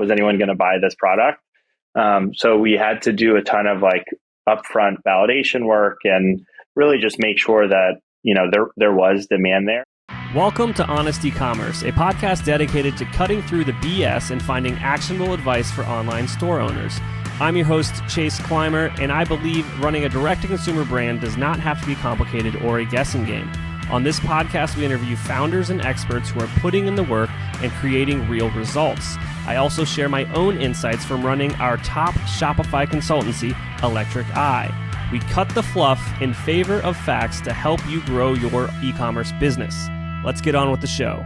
was anyone going to buy this product? So we had to do a ton of like upfront validation work and really just make sure that, there was demand there. Welcome to Honest Ecommerce, a podcast dedicated to cutting through the BS and finding actionable advice for online store owners. I'm your host, Chase Clymer, and I believe running a direct-to-consumer brand does not have to be complicated or a guessing game. On this podcast, we interview founders and experts who are putting in the work and creating real results. I also share my own insights from running our top Shopify consultancy, Electric Eye. We cut the fluff in favor of facts to help you grow your e-commerce business. Let's get on with the show.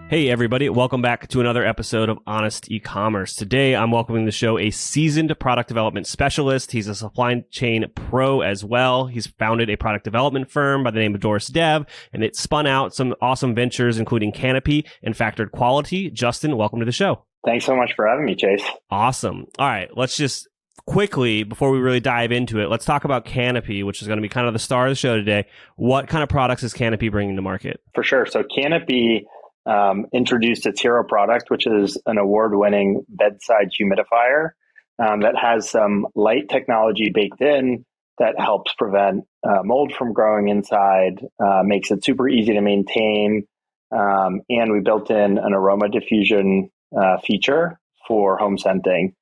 Hey everybody, welcome back to another episode of Honest Ecommerce. Today I'm welcoming to the show a seasoned product development specialist. He's a supply chain pro as well. He's founded a product development firm by the name of Doris Dev, and it spun out some awesome ventures including Canopy and Factored Quality. Justin, welcome to the show. Thanks so much for having me, Chase. Awesome. All right, let's just quickly, before we really dive into it, let's talk about Canopy, which is going to be kind of the star of the show today. What kind of products is Canopy bringing to market? For sure. So Canopy introduced its hero product, which is an award-winning bedside humidifier that has some light technology baked in that helps prevent mold from growing inside, makes it super easy to maintain, and we built in an aroma diffusion feature for home scenting,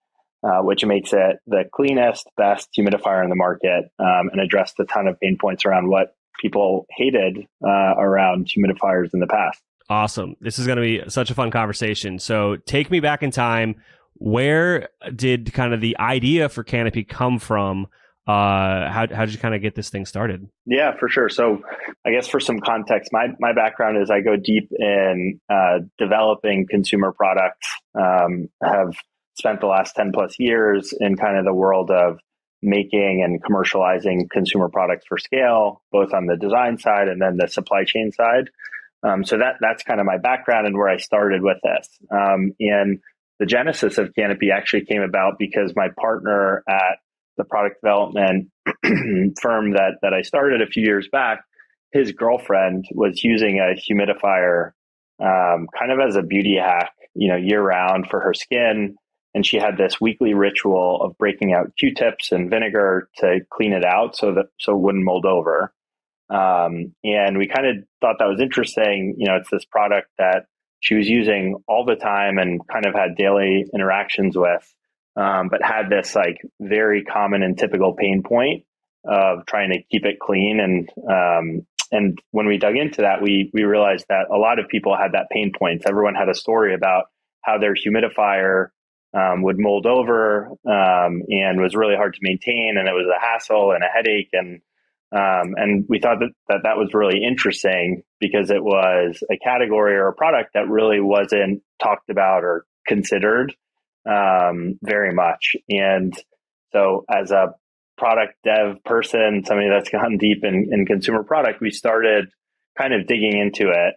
which makes it the cleanest, best humidifier in the market, and addressed a ton of pain points around what people hated around humidifiers in the past. Awesome. This is going to be such a fun conversation. So take me back in time. Where did kind of the idea for Canopy come from? How did you kind of get this thing started? Yeah, for sure. So I guess for some context, my background is I go deep in developing consumer products. Have spent the last 10 plus years in kind of the world of making and commercializing consumer products for scale, both on the design side and then the supply chain side. So that's kind of my background and where I started with this. And the genesis of Canopy actually came about because my partner at the product development firm that I started a few years back, his girlfriend was using a humidifier kind of as a beauty hack, year round for her skin. And she had this weekly ritual of breaking out Q-tips and vinegar to clean it out so it wouldn't mold over. And we kind of thought that was interesting. It's this product that she was using all the time and kind of had daily interactions with, but had this like very common and typical pain point of trying to keep it clean. And when we dug into that, we realized that a lot of people had that pain point. Everyone had a story about how their humidifier would mold over and was really hard to maintain, and it was a hassle and a headache. And we thought that was really interesting because it was a category or a product that really wasn't talked about or considered very much. And so as a product dev person, somebody that's gone deep in consumer product, we started kind of digging into it.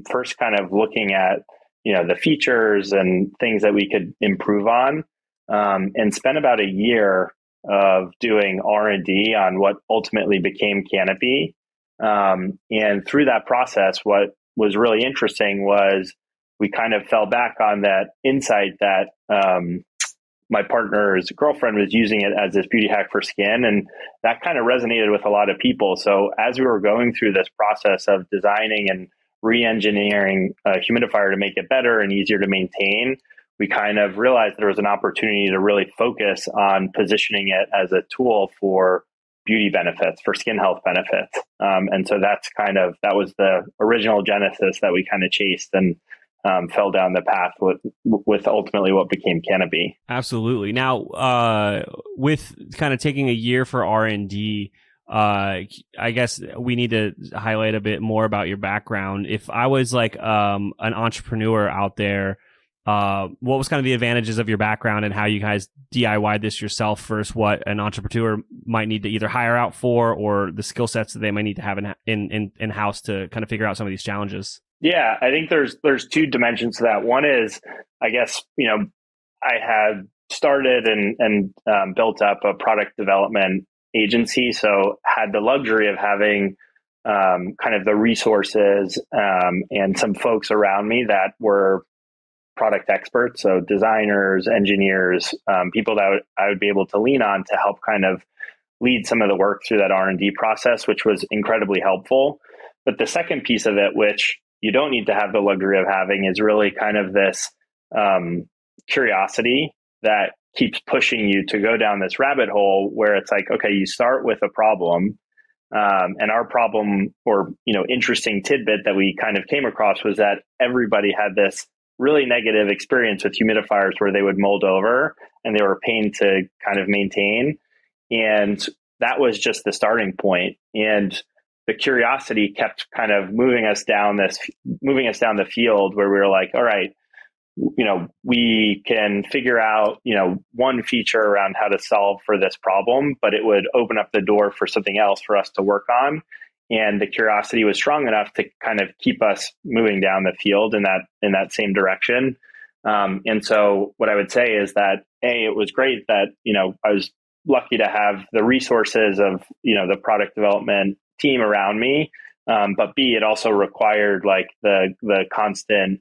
First kind of looking at, the features and things that we could improve on, and spent about a year of doing R&D on what ultimately became Canopy. And through that process, what was really interesting was we kind of fell back on that insight that my partner's girlfriend was using it as this beauty hack for skin. And that kind of resonated with a lot of people. So as we were going through this process of designing and re-engineering a humidifier to make it better and easier to maintain, we kind of realized there was an opportunity to really focus on positioning it as a tool for beauty benefits, for skin health benefits. And so that was the original genesis that we kind of chased and fell down the path with ultimately what became Canopy. Absolutely. Now, with kind of taking a year for R&D, I guess we need to highlight a bit more about your background. If I was like an entrepreneur out there, what was kind of the advantages of your background and how you guys DIY'd this yourself versus what an entrepreneur might need to either hire out for or the skill sets that they might need to have in-house to kind of figure out some of these challenges? Yeah, I think there's two dimensions to that. One is, I guess, I had started and built up a product development agency, so had the luxury of having kind of the resources and some folks around me that were product experts, so designers, engineers, people that I would be able to lean on to help kind of lead some of the work through that R&D process, which was incredibly helpful. But the second piece of it, which you don't need to have the luxury of having, is really kind of this curiosity that keeps pushing you to go down this rabbit hole where it's like, okay, you start with a problem. And our problem, or interesting tidbit that we kind of came across, was that everybody had this really negative experience with humidifiers where they would mold over and they were a pain to kind of maintain. And that was just the starting point. And the curiosity kept kind of moving us down the field where we were like, all right, we can figure out, one feature around how to solve for this problem, but it would open up the door for something else for us to work on. And the curiosity was strong enough to kind of keep us moving down the field in that same direction. And so what I would say is that, it was great that, I was lucky to have the resources of, the product development team around me. But B, it also required like the constant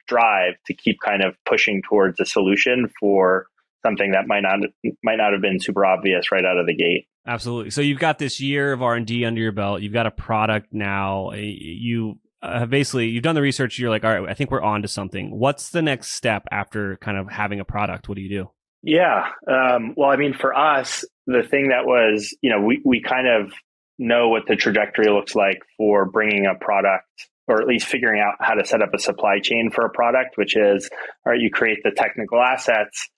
drive to keep kind of pushing towards a solution for something that might not have been super obvious right out of the gate. Absolutely. So you've got this year of R&D under your belt. You've got a product now. You have you've done the research. You're like, all right, I think we're on to something. What's the next step after kind of having a product? What do you do? Yeah. Well, I mean, for us, the thing that was, we kind of know what the trajectory looks like for bringing a product, or at least figuring out how to set up a supply chain for a product, which is, all right, you create the technical assets,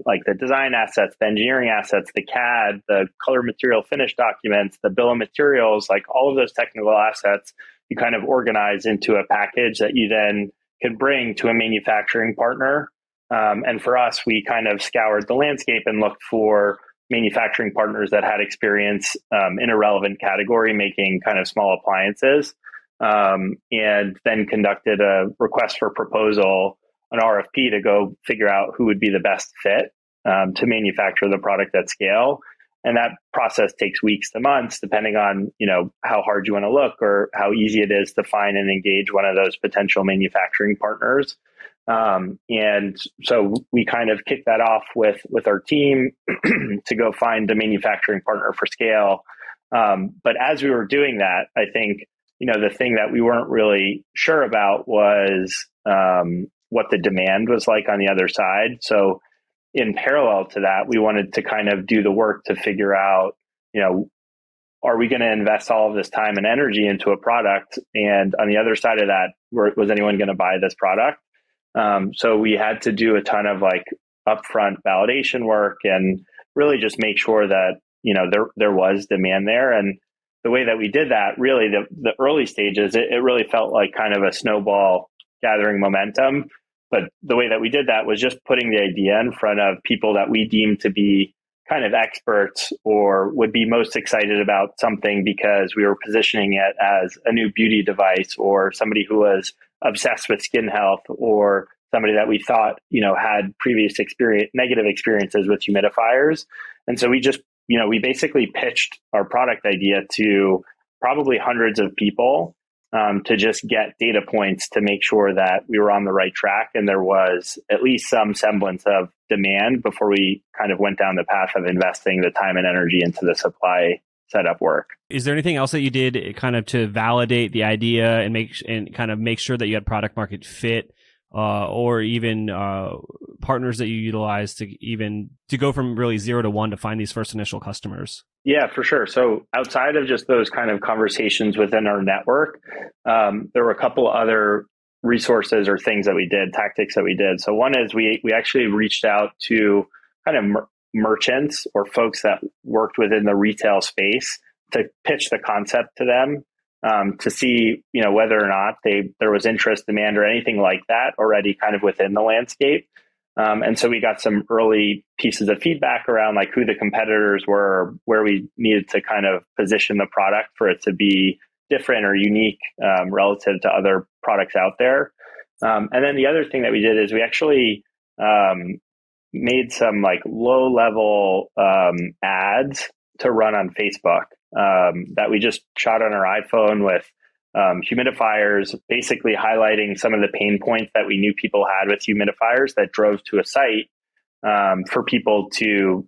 like the design assets, the engineering assets, the CAD, the color material finish documents, the bill of materials, like all of those technical assets, you kind of organize into a package that you then can bring to a manufacturing partner. And for us, we kind of scoured the landscape and looked for manufacturing partners that had experience in a relevant category, making kind of small appliances, and then conducted a request for proposal, an RFP, to go figure out who would be the best fit to manufacture the product at scale. And that process takes weeks to months, depending on, how hard you want to look or how easy it is to find and engage one of those potential manufacturing partners. And so we kind of kicked that off with our team to go find the manufacturing partner for scale. But as we were doing that, I think, the thing that we weren't really sure about was what the demand was like on the other side. So in parallel to that, we wanted to kind of do the work to figure out, are we going to invest all of this time and energy into a product? And on the other side of that, was anyone going to buy this product? So we had to do a ton of like upfront validation work and really just make sure that, there was demand there. And the way that we did that, really the early stages, it really felt like kind of a snowball gathering momentum. But the way that we did that was just putting the idea in front of people that we deemed to be kind of experts or would be most excited about something because we were positioning it as a new beauty device, or somebody who was obsessed with skin health, or somebody that we thought, had previous negative experiences with humidifiers. And so we just, we basically pitched our product idea to probably hundreds of people to just get data points to make sure that we were on the right track and there was at least some semblance of demand before we kind of went down the path of investing the time and energy into the supply setup work. Is there anything else that you did kind of to validate the idea and make sure that you had product market fit, or even partners that you utilized to go from really 0 to 1 to find these first initial customers? Yeah, for sure. So outside of just those kind of conversations within our network, there were a couple other resources or things that we did, tactics that we did. So one is we actually reached out to kind of merchants or folks that worked within the retail space to pitch the concept to them, to see, whether or not there was interest, demand, or anything like that already kind of within the landscape. And so we got some early pieces of feedback around like who the competitors were, where we needed to kind of position the product for it to be different or unique relative to other products out there. And then the other thing that we did is we actually made some like low level ads to run on Facebook that we just shot on our iPhone with humidifiers, basically highlighting some of the pain points that we knew people had with humidifiers that drove to a site for people to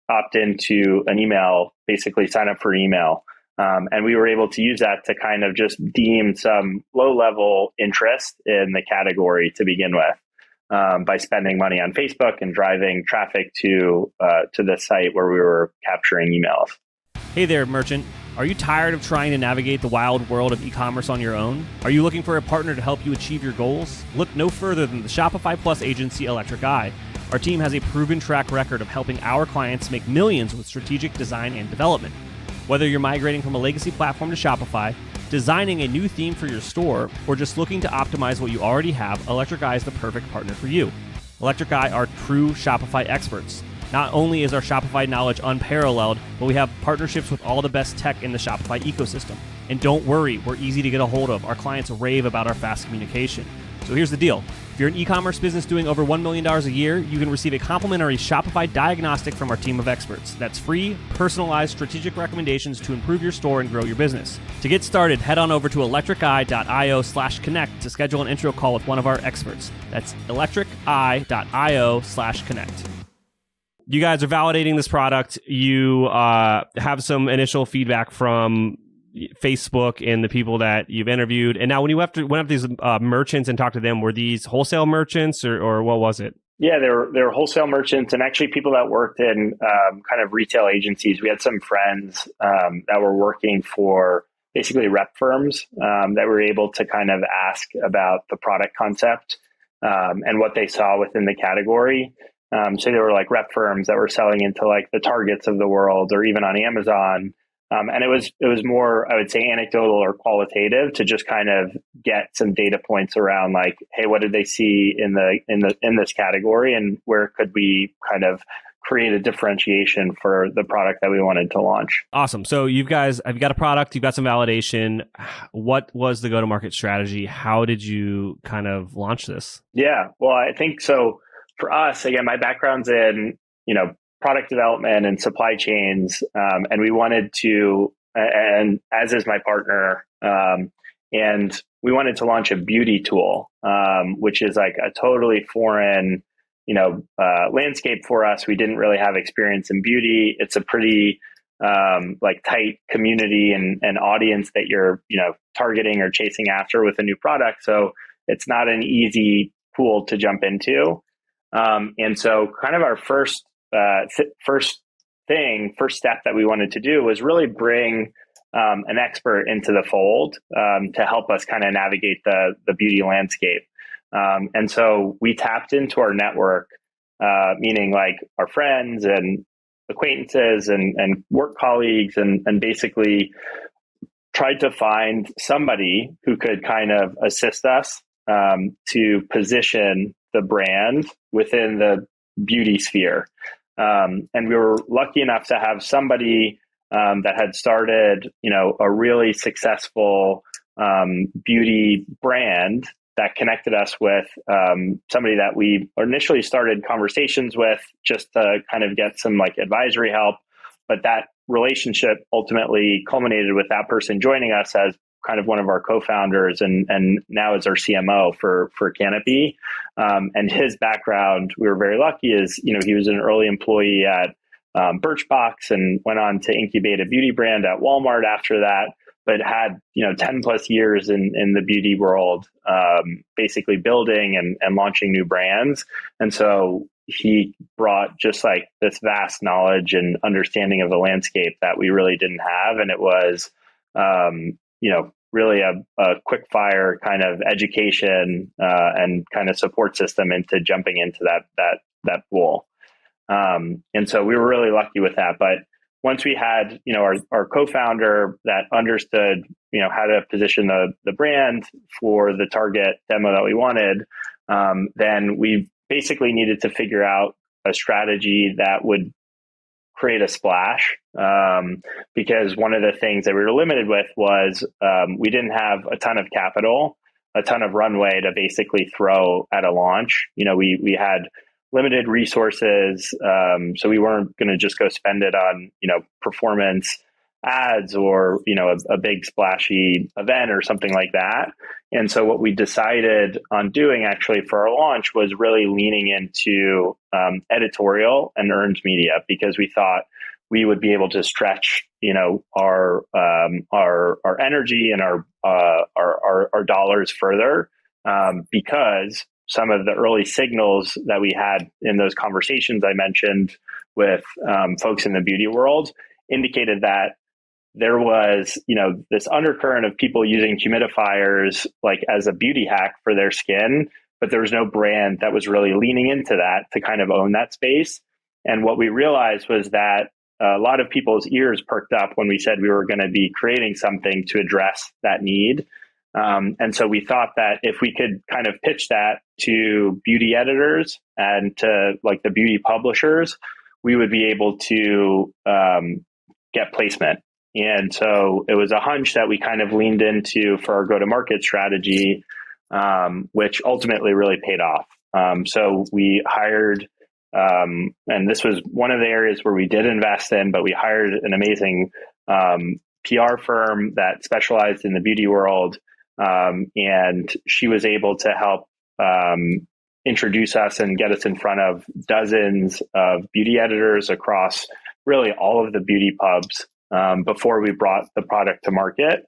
opt into an email, basically sign up for email. And we were able to use that to kind of just deem some low-level interest in the category to begin with by spending money on Facebook and driving traffic to the site where we were capturing emails. Hey there, merchant. Are you tired of trying to navigate the wild world of e-commerce on your own? Are you looking for a partner to help you achieve your goals? Look no further than the Shopify Plus agency Electric Eye. Our team has a proven track record of helping our clients make millions with strategic design and development. Whether you're migrating from a legacy platform to Shopify, designing a new theme for your store, or just looking to optimize what you already have, Electric Eye is the perfect partner for you. Electric Eye are true Shopify experts. Not only is our Shopify knowledge unparalleled, but we have partnerships with all the best tech in the Shopify ecosystem. And don't worry, we're easy to get a hold of. Our clients rave about our fast communication. So here's the deal. If you're an e-commerce business doing over $1 million a year, you can receive a complimentary Shopify diagnostic from our team of experts. That's free, personalized, strategic recommendations to improve your store and grow your business. To get started, head on over to electriceye.io/connect to schedule an intro call with one of our experts. That's electriceye.io/connect. You guys are validating this product. You have some initial feedback from Facebook and the people that you've interviewed. And now when you went up to these merchants and talked to them, were these wholesale merchants or what was it? Yeah, they were wholesale merchants and actually people that worked in kind of retail agencies. We had some friends that were working for basically rep firms that were able to kind of ask about the product concept and what they saw within the category. So there were like rep firms that were selling into like the Targets of the world or even on Amazon. And it was more, I would say, anecdotal or qualitative to just kind of get some data points around like, hey, what did they see in this category and where could we kind of create a differentiation for the product that we wanted to launch. Awesome. So you guys have got a product, you've got some validation. What was the go-to-market strategy? How did you kind of launch this? Yeah, well, I think so. For us, again, my background's in, product development and supply chains. And we wanted to, and as is my partner, and we wanted to launch a beauty tool, which is like a totally foreign, landscape for us. We didn't really have experience in beauty. It's a pretty like tight community and audience that you're, targeting or chasing after with a new product. So it's not an easy pool to jump into. And so kind of our first step that we wanted to do was really bring an expert into the fold to help us kind of navigate the beauty landscape. And so we tapped into our network, meaning like our friends and acquaintances and work colleagues and basically tried to find somebody who could kind of assist us to position the brand within the beauty sphere. And we were lucky enough to have somebody that had started, a really successful beauty brand that connected us with somebody that we initially started conversations with just to kind of get some like advisory help. But that relationship ultimately culminated with that person joining us as kind of one of our co-founders and now is our CMO for Canopy. And his background, we were very lucky, is, he was an early employee at Birchbox and went on to incubate a beauty brand at Walmart after that, but had, 10 plus years in the beauty world, basically building and launching new brands. And so he brought just like this vast knowledge and understanding of the landscape that we really didn't have. And it was, really a quick fire kind of education and kind of support system into jumping into that pool. And so we were really lucky with that. But once we had, our co-founder that understood, how to position the brand for the target demo that we wanted, then we basically needed to figure out a strategy that would create a splash, because one of the things that we were limited with was we didn't have a ton of capital, a ton of runway to basically throw at a launch. We had limited resources, so we weren't going to just go spend it on performance ads or, a big splashy event or something like that. And so what we decided on doing actually for our launch was really leaning into editorial and earned media, because we thought we would be able to stretch, our energy and our dollars further, because some of the early signals that we had in those conversations I mentioned with folks in the beauty world indicated that there was, this undercurrent of people using humidifiers like as a beauty hack for their skin, but there was no brand that was really leaning into that to kind of own that space. And what we realized was that a lot of people's ears perked up when we said we were going to be creating something to address that need. And so we thought that if we could kind of pitch that to beauty editors and to like the beauty publishers, we would be able to get placement. And so it was a hunch that we kind of leaned into for our go-to-market strategy, which ultimately really paid off. So we hired, and this was one of the areas where we did invest in, but we hired an amazing PR firm that specialized in the beauty world. And she was able to help introduce us and get us in front of dozens of beauty editors across really all of the beauty pubs before we brought the product to market.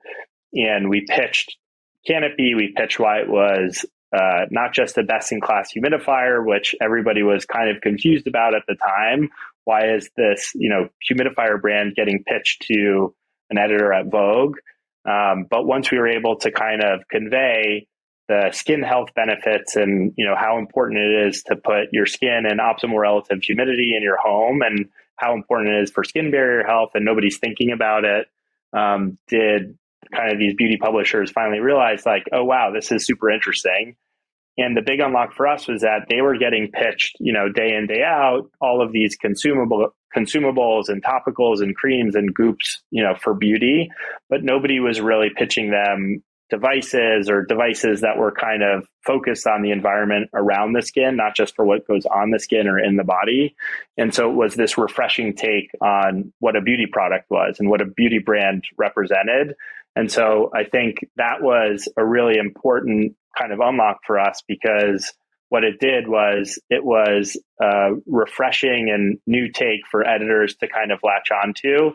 And we pitched Canopy. We pitched why it was not just a best-in-class humidifier, which everybody was kind of confused about at the time. Why is this, humidifier brand getting pitched to an editor at Vogue? But once we were able to kind of convey the skin health benefits and, how important it is to put your skin in optimal relative humidity in your home and how important it is for skin barrier health, and nobody's thinking about it, did kind of these beauty publishers finally realize like, oh, wow, this is super interesting. And the big unlock for us was that they were getting pitched, day in, day out, all of these consumables and topicals and creams and goops, for beauty, but nobody was really pitching them devices that were kind of focused on the environment around the skin, not just for what goes on the skin or in the body. And so it was this refreshing take on what a beauty product was and what a beauty brand represented. And so I think that was a really important kind of unlock for us, because what it did was it was a refreshing and new take for editors to kind of latch onto.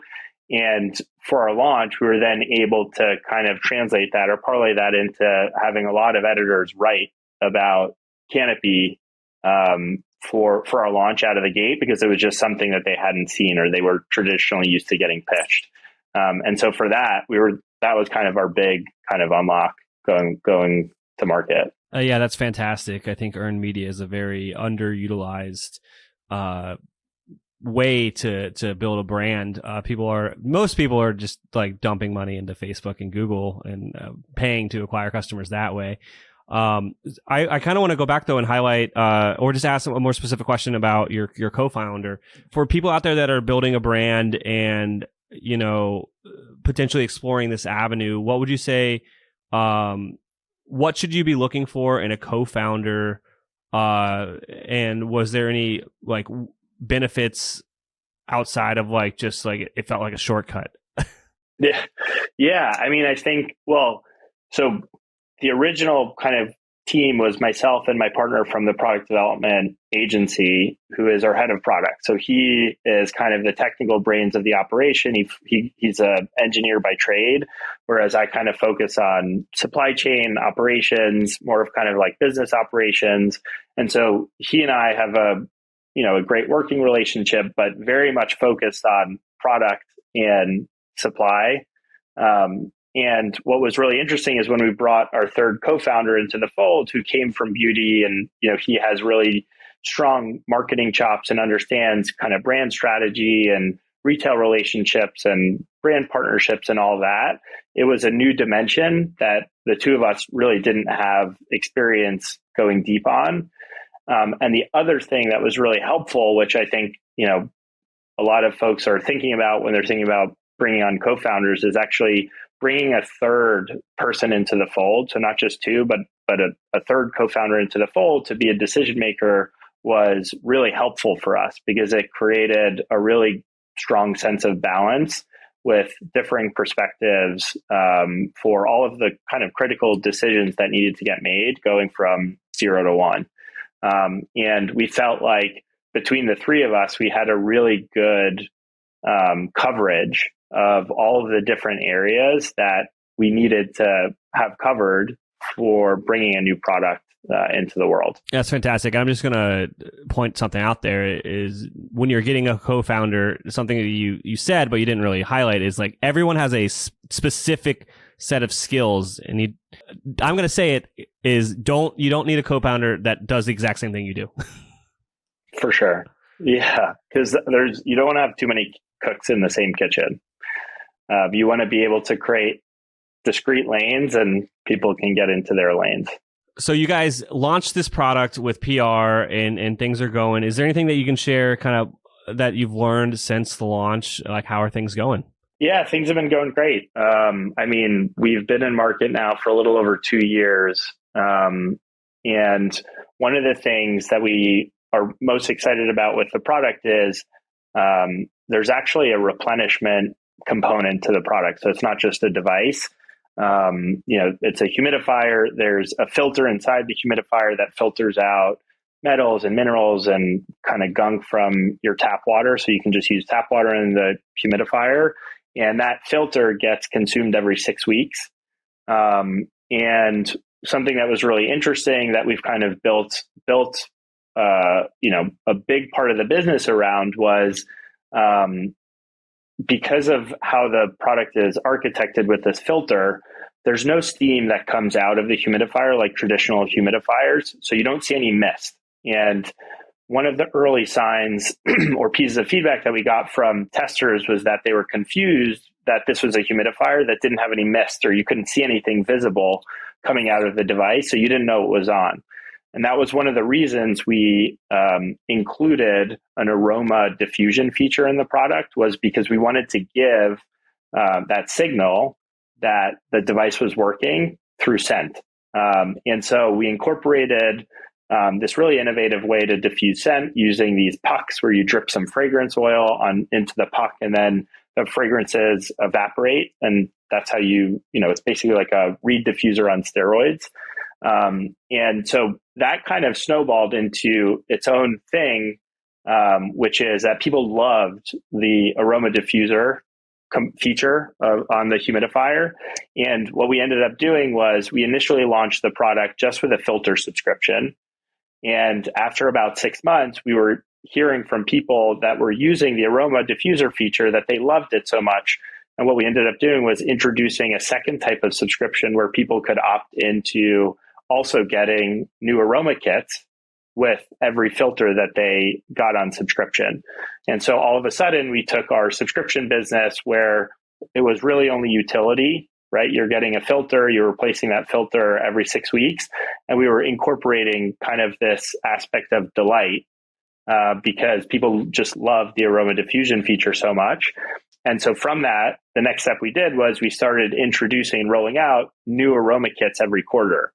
And for our launch, we were then able to kind of translate that or parlay that into having a lot of editors write about Canopy for our launch out of the gate, because it was just something that they hadn't seen or they were traditionally used to getting pitched. And so for that, that was kind of our big kind of unlock going to market. Yeah, that's fantastic. I think earned media is a very underutilized way to build a brand. Most people are just like dumping money into Facebook and Google and paying to acquire customers that way. I kind of want to go back though and highlight or just ask a more specific question about your co-founder. For people out there that are building a brand and potentially exploring this avenue, what would you say? What should you be looking for in a co-founder? And was there any like benefits outside of like just like it felt like a shortcut? Yeah. I mean, I think, so the original kind of team was myself and my partner from the product development agency, who is our head of product. So he is kind of the technical brains of the operation. He's an engineer by trade, whereas I kind of focus on supply chain operations, more of kind of like business operations. And so he and I have a great working relationship, but very much focused on product and supply. And what was really interesting is when we brought our third co-founder into the fold, who came from beauty, and he has really strong marketing chops and understands kind of brand strategy and retail relationships and brand partnerships and all that. It was a new dimension that the two of us really didn't have experience going deep on. And the other thing that was really helpful, which I think a lot of folks are thinking about when they're thinking about bringing on co-founders, is actually bringing a third person into the fold. So not just two, but a third co-founder into the fold to be a decision maker was really helpful for us, because it created a really strong sense of balance with differing perspectives for all of the kind of critical decisions that needed to get made going from 0 to 1. And we felt like between the three of us, we had a really good coverage of all of the different areas that we needed to have covered for bringing a new product into the world. That's fantastic. I'm just going to point something out there is when you're getting a co-founder, something that you said, but you didn't really highlight is like everyone has a specific set of skills. And I'm going to say it is you don't need a co-founder that does the exact same thing you do. For sure. Yeah. Because you don't want to have too many cooks in the same kitchen. You want to be able to create discrete lanes and people can get into their lanes. So you guys launched this product with PR and things are going. Is there anything that you can share kind of that you've learned since the launch? Like how are things going? Yeah, things have been going great. I mean, we've been in market now for a little over 2 years. And one of the things that we are most excited about with the product is there's actually a replenishment component to the product. So it's not just a device. It's a humidifier. There's a filter inside the humidifier that filters out metals and minerals and kind of gunk from your tap water. So you can just use tap water in the humidifier. And that filter gets consumed every 6 weeks. And something that was really interesting that we've kind of built a big part of the business around was because of how the product is architected with this filter, there's no steam that comes out of the humidifier like traditional humidifiers. So you don't see any mist. And one of the early signs or pieces of feedback that we got from testers was that they were confused that this was a humidifier that didn't have any mist or you couldn't see anything visible coming out of the device. So you didn't know what was on. And that was one of the reasons we included an aroma diffusion feature in the product was because we wanted to give that signal that the device was working through scent. And so we incorporated this really innovative way to diffuse scent using these pucks where you drip some fragrance oil into the puck and then the fragrances evaporate. And that's how it's basically like a reed diffuser on steroids. And so that kind of snowballed into its own thing, which is that people loved the aroma diffuser feature on the humidifier. And what we ended up doing was we initially launched the product just with a filter subscription. And after about 6 months, we were hearing from people that were using the aroma diffuser feature that they loved it so much. And what we ended up doing was introducing a second type of subscription where people could opt into also getting new aroma kits with every filter that they got on subscription. And so all of a sudden we took our subscription business where it was really only utility, right? You're getting a filter, you're replacing that filter every 6 weeks. And we were incorporating kind of this aspect of delight because people just love the aroma diffusion feature so much. And so from that, the next step we did was we started introducing and rolling out new aroma kits every quarter.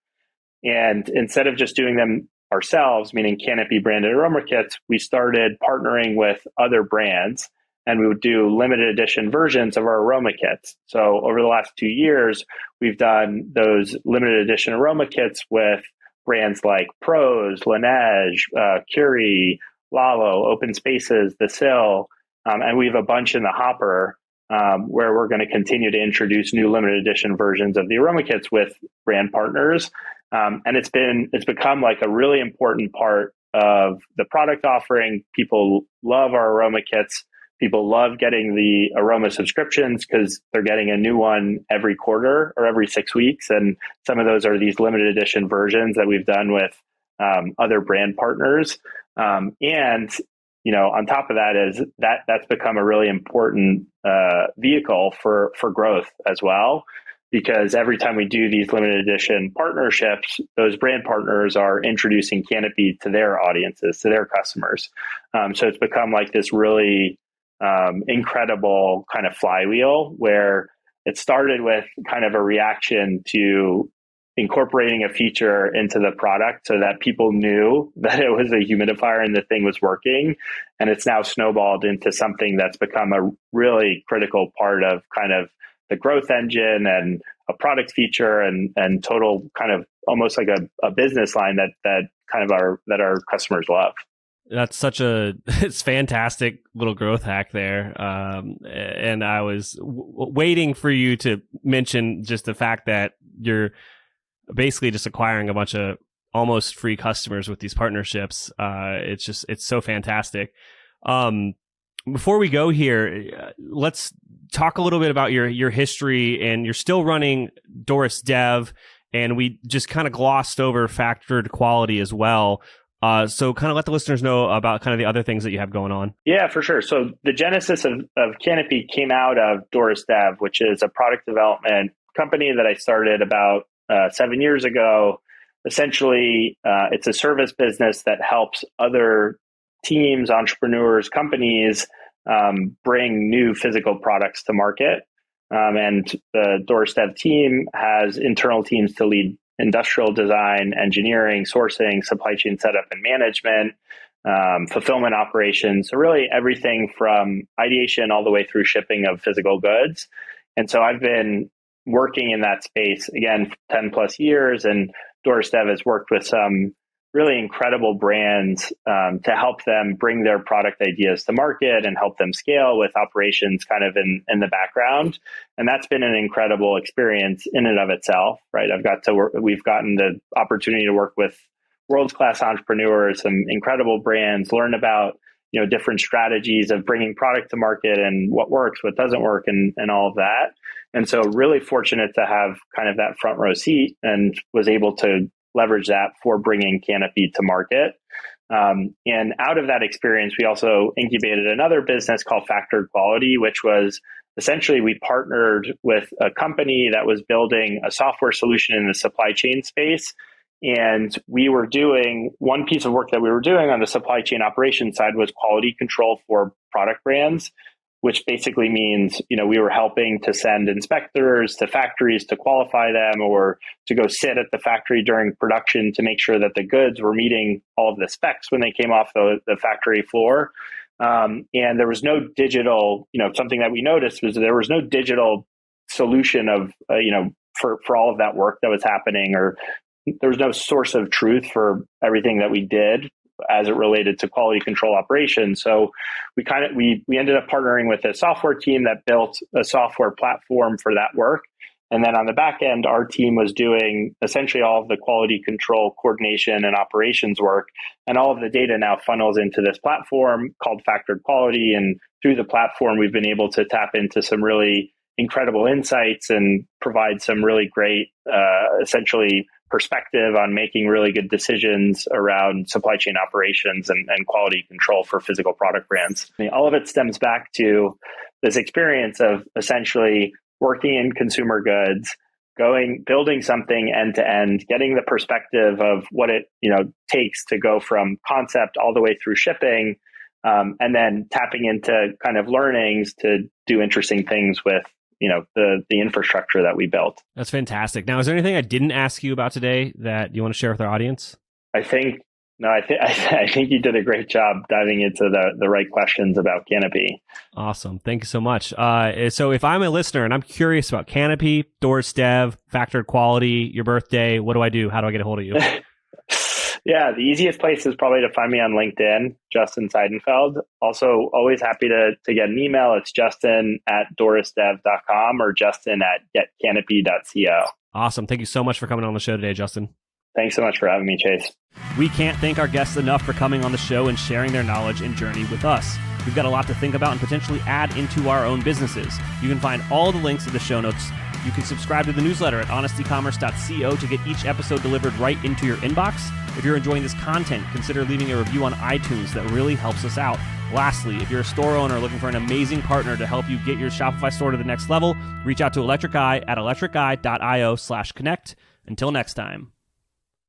And instead of just doing them ourselves, meaning Canopy branded aroma kits, we started partnering with other brands and we would do limited edition versions of our aroma kits. So over the last 2 years, we've done those limited edition aroma kits with brands like Prose, Laneige, Curie, Lalo, Open Spaces, The Sill, and we have a bunch in the hopper where we're going to continue to introduce new limited edition versions of the aroma kits with brand partners. And it's become like a really important part of the product offering. People love our aroma kits. People love getting the aroma subscriptions because they're getting a new one every quarter or every 6 weeks. And some of those are these limited edition versions that we've done with other brand partners. And on top of that is that's become a really important vehicle for growth as well. Because every time we do these limited edition partnerships, those brand partners are introducing Canopy to their audiences, to their customers. So it's become like this really incredible kind of flywheel where it started with kind of a reaction to incorporating a feature into the product so that people knew that it was a humidifier and the thing was working. And it's now snowballed into something that's become a really critical part of kind of the growth engine and a product feature and total kind of almost like a business line that our customers love. That's it's fantastic little growth hack there. And I was waiting for you to mention just the fact that you're basically just acquiring a bunch of almost free customers with these partnerships. It's so fantastic. Before we go here, let's talk a little bit about your history. And you're still running Doris Dev, and we just kind of glossed over factored quality as well. So kind of let the listeners know about kind of the other things that you have going on. Yeah, for sure. So the genesis of Canopy came out of Doris Dev, which is a product development company that I started about 7 years ago. Essentially, it's a service business that helps other teams, entrepreneurs, companies bring new physical products to market. And the Doris Dev team has internal teams to lead industrial design, engineering, sourcing, supply chain setup and management, fulfillment operations. So really everything from ideation all the way through shipping of physical goods. And so I've been working in that space, again, 10 plus years, and Doris Dev has worked with some really incredible brands to help them bring their product ideas to market and help them scale with operations kind of in the background. And that's been an incredible experience in and of itself, right? We've gotten the opportunity to work with world-class entrepreneurs, some incredible brands, learn about, different strategies of bringing product to market and what works, what doesn't work, and all of that. And so really fortunate to have kind of that front row seat and was able to leverage that for bringing Canopy to market. And out of that experience, we also incubated another business called Factored Quality, which was essentially we partnered with a company that was building a software solution in the supply chain space. And we were doing one piece of work that we were doing on the supply chain operations side was quality control for product brands, which basically means, we were helping to send inspectors to factories to qualify them or to go sit at the factory during production to make sure that the goods were meeting all of the specs when they came off the factory floor. And there was no digital, something that we noticed was there was no digital solution of, for all of that work that was happening, or there was no source of truth for everything that we did as it related to quality control operations. So we ended up partnering with a software team that built a software platform for that work. And then on the back end, our team was doing essentially all of the quality control coordination and operations work. And all of the data now funnels into this platform called Factored Quality. And through the platform, we've been able to tap into some really incredible insights and provide some really great, essentially, perspective on making really good decisions around supply chain operations and quality control for physical product brands. All of it stems back to this experience of essentially working in consumer goods, building something end to end, getting the perspective of what it takes to go from concept all the way through shipping, and then tapping into kind of learnings to do interesting things with the infrastructure that we built. That's fantastic. Now, is there anything I didn't ask you about today that you want to share with our audience? I think you did a great job diving into the right questions about Canopy. Awesome. Thank you so much. So if I'm a listener and I'm curious about Canopy, Doris Dev, Factored Quality, your birthday, what do I do? How do I get a hold of you? Yeah, the easiest place is probably to find me on LinkedIn, Justin Seidenfeld. Also, always happy to get an email. It's justin@dorisdev.com or justin@getcanopy.co. Awesome. Thank you so much for coming on the show today, Justin. Thanks so much for having me, Chase. We can't thank our guests enough for coming on the show and sharing their knowledge and journey with us. We've got a lot to think about and potentially add into our own businesses. You can find all the links in the show notes. You can subscribe to the newsletter at honestecommerce.co to get each episode delivered right into your inbox. If you're enjoying this content, consider leaving a review on iTunes. That really helps us out. Lastly, if you're a store owner looking for an amazing partner to help you get your Shopify store to the next level, reach out to Electric Eye at electriceye.io/connect. Until next time.